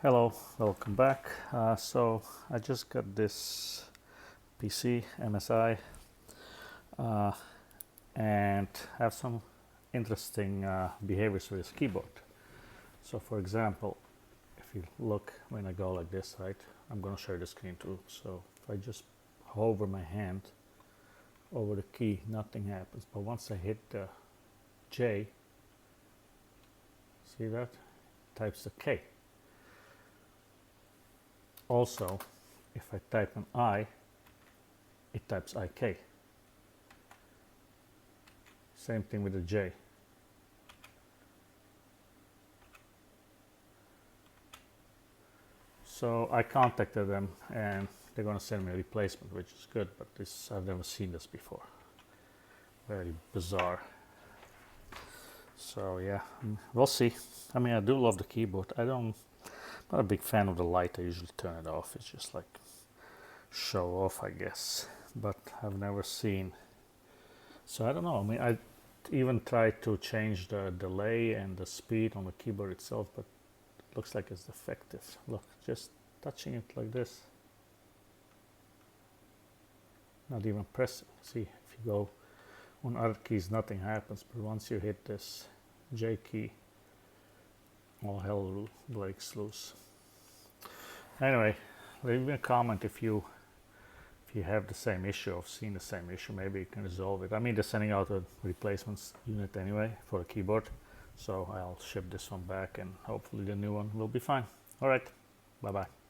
Hello, welcome back. So I just got this PC MSI and have some interesting behaviors with this keyboard. So for example, if you look when I go like this, right, I'm going to share the screen too. So if I just hover my hand over the key, nothing happens. But once I hit the J, see that? It types the K. Also, if I type an I, it types IK. Same thing with the J. So I contacted them and they're going to send me a replacement, which is good, but this I've never seen this before. Very bizarre. So yeah, we'll see. I mean, I do love the keyboard. I'm not a big fan of the light. I usually turn it off. It's just like show off, I guess. But I've never seen. So I don't know. I mean, I even tried to change the delay and the speed on the keyboard itself, but it looks like it's defective. Look, just touching it like this. Not even pressing. See, if you go on other keys, nothing happens. But once you hit this J key, all hell breaks loose. Anyway, leave me a comment if you have the same issue or seen the same issue. Maybe you can resolve it. I mean, they're sending out a replacements unit anyway for a keyboard, so I'll ship this one back and hopefully the new one will be fine. All right, bye bye.